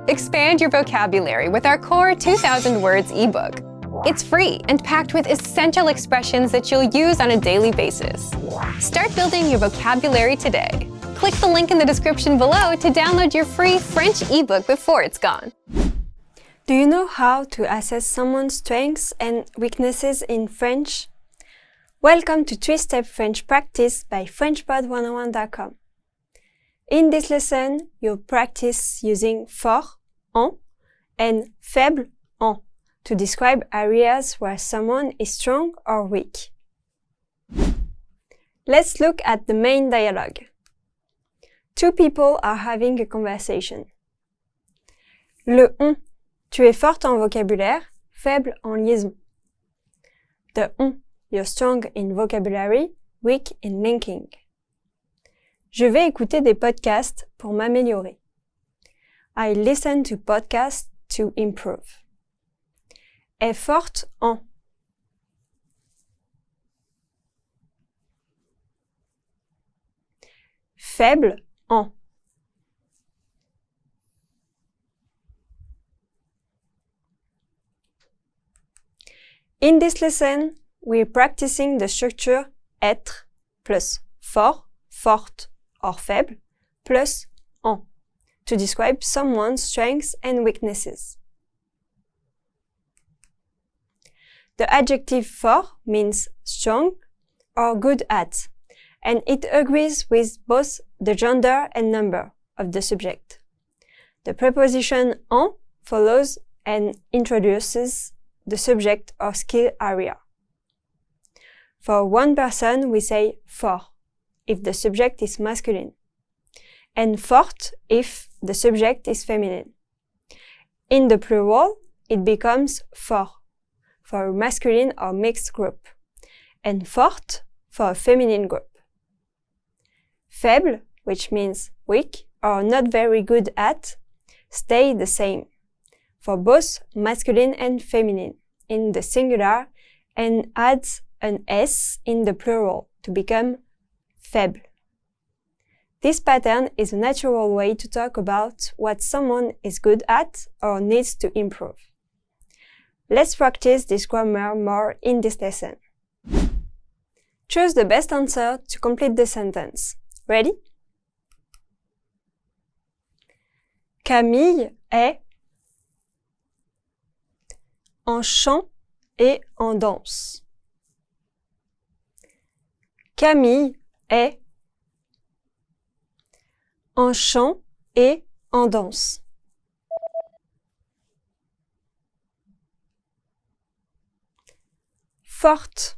Expand your vocabulary with our core 2,000 words ebook. It's free and packed with essential expressions that you'll use on a daily basis. Start building your vocabulary today. Click the link in the description below to download your free French ebook before it's gone. Do you know how to assess someone's strengths and weaknesses in French? Welcome to 3-Step French Practice by FrenchPod101.com. In this lesson, you'll practice using fort, en, and faible, en, to describe areas where someone is strong or weak. Let's look at the main dialogue. Two people are having a conversation. Le on. Tu es forte en vocabulaire, faible en liaison. The on. You're strong in vocabulary, weak in linking. Je vais écouter des podcasts pour m'améliorer. I listen to podcasts to improve. Est forte en. Faible en. In this lesson, we're practicing the structure être plus fort, forte, or faible, plus en, to describe someone's strengths and weaknesses. The adjective fort means strong or good at, and it agrees with both the gender and number of the subject. The preposition en follows and introduces the subject or skill area. For one person, we say fort if the subject is masculine, and forte if the subject is feminine. In the plural, it becomes fort for a masculine or mixed group, and forte for a feminine group. Faible, which means weak or not very good at, stay the same for both masculine and feminine in the singular and adds an S in the plural to become faible. This pattern is a natural way to talk about what someone is good at or needs to improve. Let's practice this grammar more in this lesson. Choose the best answer to complete the sentence. Ready? Camille est en chant et en danse. Camille est en chant et en danse. Forte.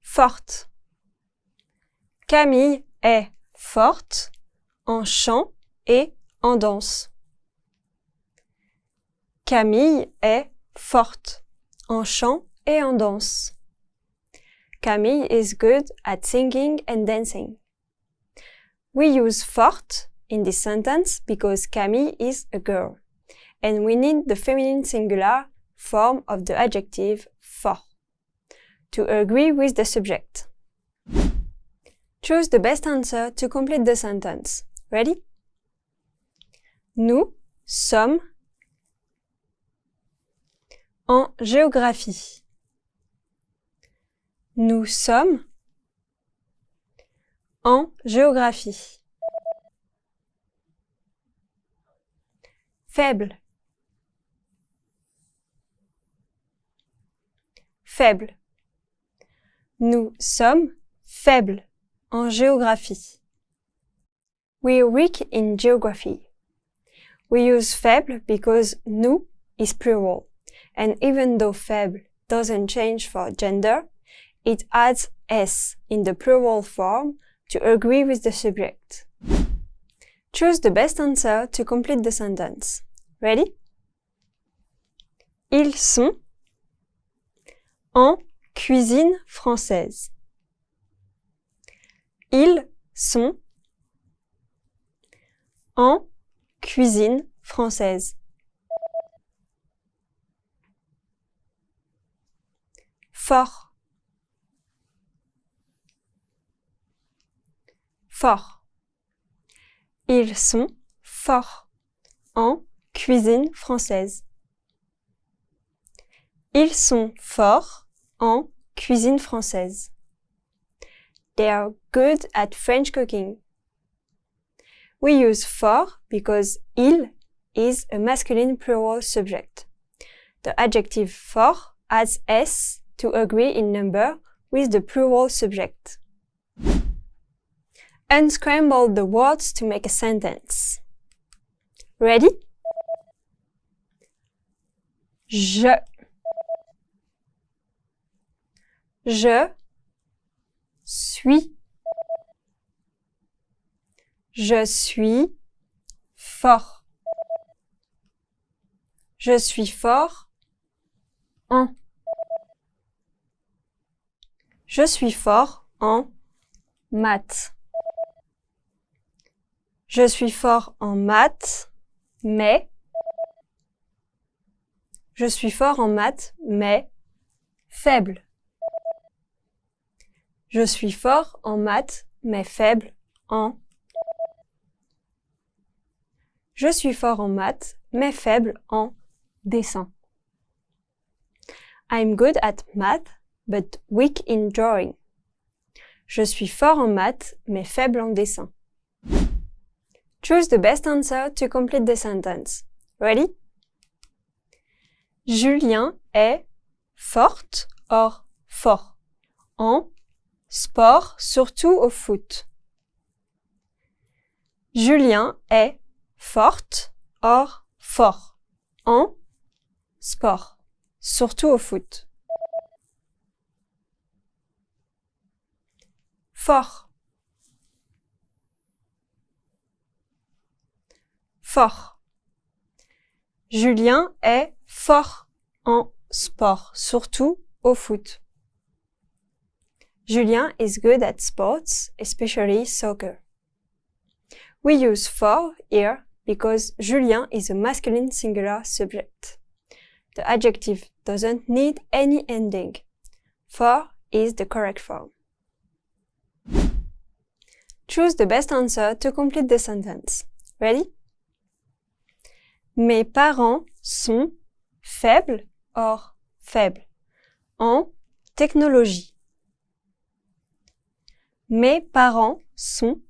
Forte. Camille est forte en chant et en danse. Camille est forte en chant et en danse. Camille is good at singing and dancing. We use forte in this sentence because Camille is a girl, and we need the feminine singular form of the adjective fort to agree with the subject. Choose the best answer to complete the sentence. Ready? Nous sommes en géographie. Nous sommes en géographie. Faible. Faible. Nous sommes faibles en géographie. We're weak in geography. We use faible because nous is plural, and even though faible doesn't change for gender, it adds S in the plural form to agree with the subject. Choose the best answer to complete the sentence. Ready? Ils sont en cuisine française. Ils sont en cuisine française. Fort. forts. Ils sont forts en cuisine française. Ils sont forts en cuisine française. They are good at French cooking. We use fort because il is a masculine plural subject. The adjective fort adds s to agree in number with the plural subject. Unscramble the words to make a sentence. Ready? Je suis. Je suis fort. Je suis fort en. Je suis fort en maths. Je suis fort en maths, mais. Je suis fort en maths, mais faible. Je suis fort en maths, mais faible en. Je suis fort en maths, mais faible en dessin. I'm good at math, but weak in drawing. Je suis fort en maths, mais faible en dessin. Choose the best answer to complete the sentence. Ready? Julien est forte or fort en sport, surtout au foot. Julien est forte or fort en sport, surtout au foot. Fort. Fort. Julien est fort en sport, surtout au foot. Julien is good at sports, especially soccer. We use for here because Julien is a masculine singular subject. The adjective doesn't need any ending. For is the correct form. Choose the best answer to complete the sentence. Ready? Mes parents sont faibles or faibles en technologie. Mes parents sont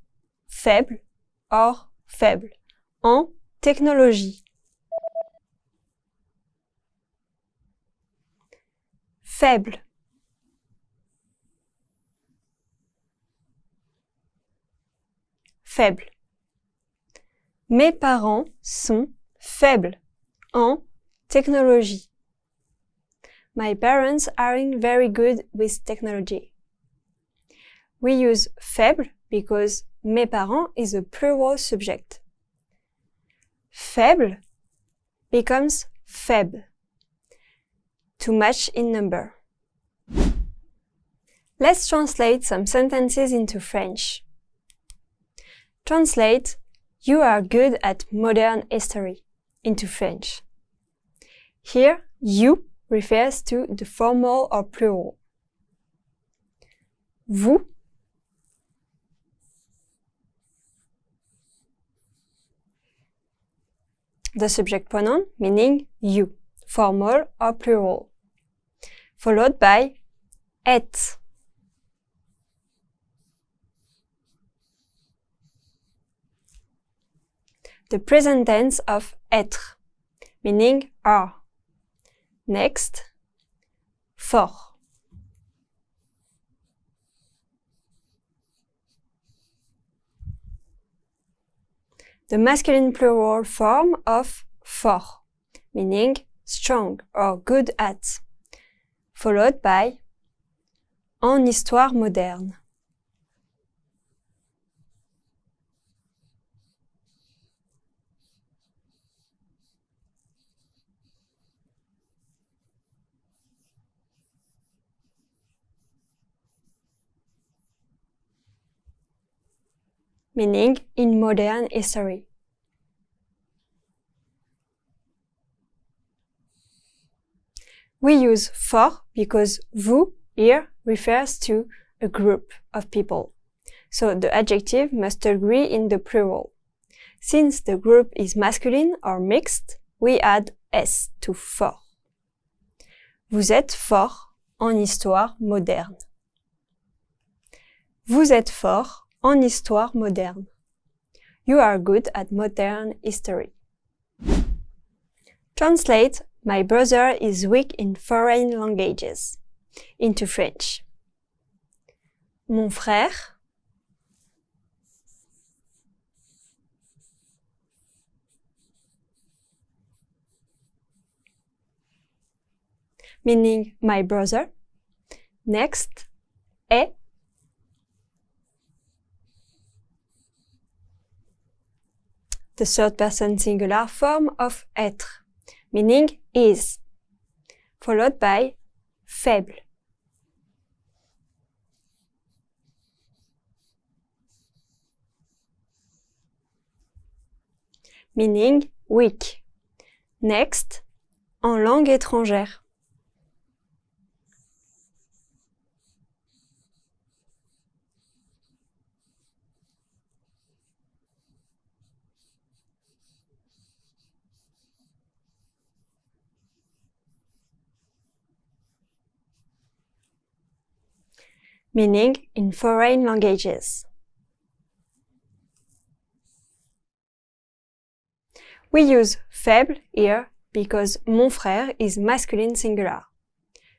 faibles or faibles en technologie. Faible. Faible. Mes parents sont faibles en technologie. My parents aren't very good with technology. We use faible because mes parents is a plural subject. Faible becomes faible to match in number. Let's translate some sentences into French. Translate "You are good at modern history" into French. Here, you refers to the formal or plural. Vous, the subject pronoun meaning you, formal or plural, followed by êtes. The present tense of être, meaning are. Next, fort. The masculine plural form of fort, meaning strong or good at, followed by en histoire moderne. Meaning in modern history. We use fort because vous here refers to a group of people. so the adjective must agree in the plural. Since the group is masculine or mixed, we add S to fort. Vous êtes fort en histoire moderne. Vous êtes fort en histoire moderne. You are good at modern history. Translate My brother is weak in foreign languages into French. Mon frère meaning my brother. Next, est the third person singular form of être, meaning is, followed by faible. Meaning weak. Next, en langue étrangère. Meaning in foreign languages. We use faible here because mon frère is masculine singular.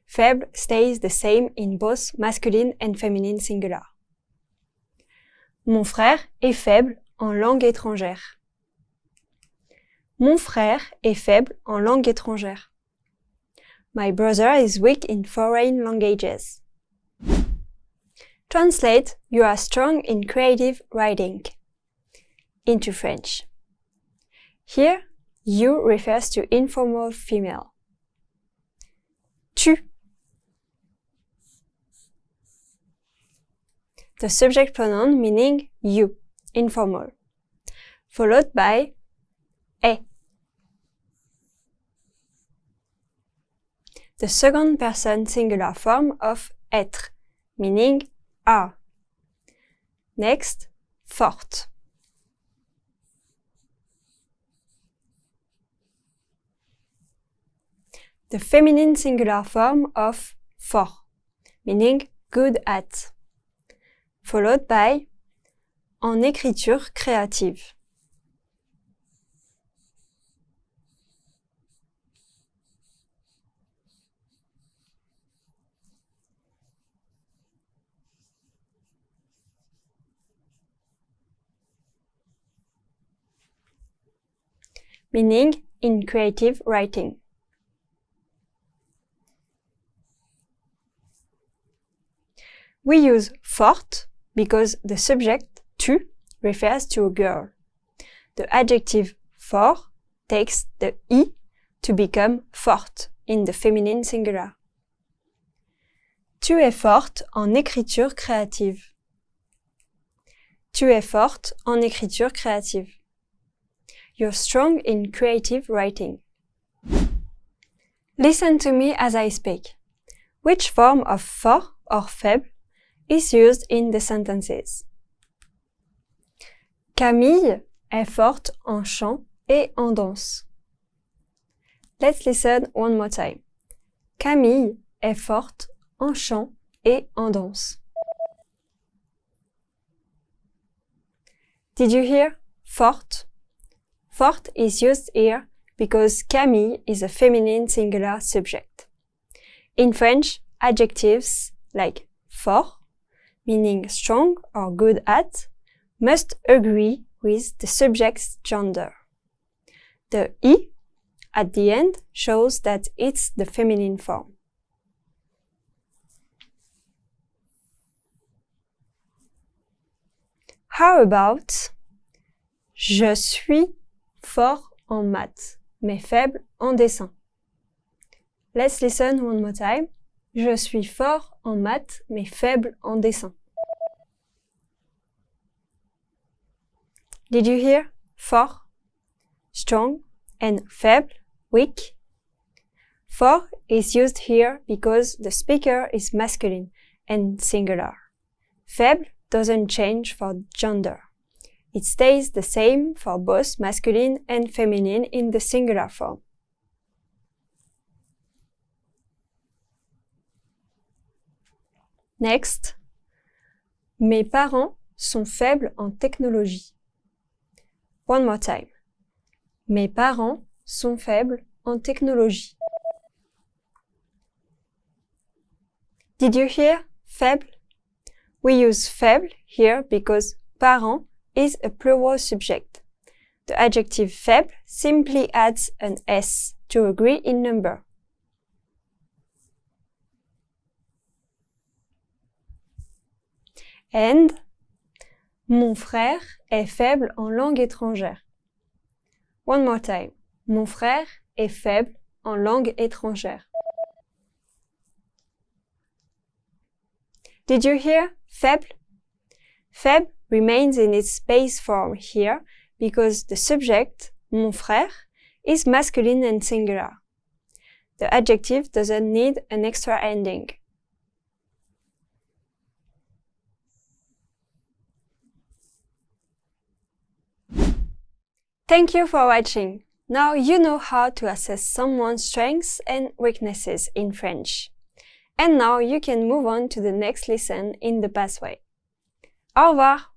Faible stays the same in both masculine and feminine singular. Mon frère est faible en langue étrangère. Mon frère est faible en langue étrangère. My brother is weak in foreign languages. Translate You are strong in creative writing into French. Here, you refers to informal female. Tu. The subject pronoun meaning you, informal, followed by est. The second person singular form of être, meaning are. Next, forte. The feminine singular form of fort, meaning good at, followed by en écriture créative. Meaning in creative writing. We use forte because the subject tu refers to a girl. The adjective fort takes the I to become forte in the feminine singular. Tu es forte en écriture créative. Tu es forte en écriture créative. You're strong in creative writing. Listen to me as I speak. Which form of fort or faible is used in the sentences? Camille est forte en chant et en danse. Let's listen one more time. Camille est forte en chant et en danse. Did you hear? Forte. Forte is used here because Camille is a feminine singular subject. In French, adjectives like fort, meaning strong or good at, must agree with the subject's gender. The I at the end shows that it's the feminine form. How about je suis fort en maths, mais faible en dessin? Let's listen one more time. Je suis fort en maths, mais faible en dessin. Did you hear? Fort, strong, and faible, weak. Fort is used here because the speaker is masculine and singular. Faible doesn't change for gender. It stays the same for both masculine and feminine in the singular form. Next, mes parents sont faibles en technologie. One more time. Mes parents sont faibles en technologie. Did you hear faible? We use faible here because parent is a plural subject. The adjective faible simply adds an S to agree in number. And mon frère est faible en langue étrangère. One more time. Mon frère est faible en langue étrangère. Did you hear faible? Faible remains in its base form here because the subject, mon frère, is masculine and singular. The adjective doesn't need an extra ending. Thank you for watching. Now you know how to assess someone's strengths and weaknesses in French. And now you can move on to the next lesson in the pathway. Au revoir!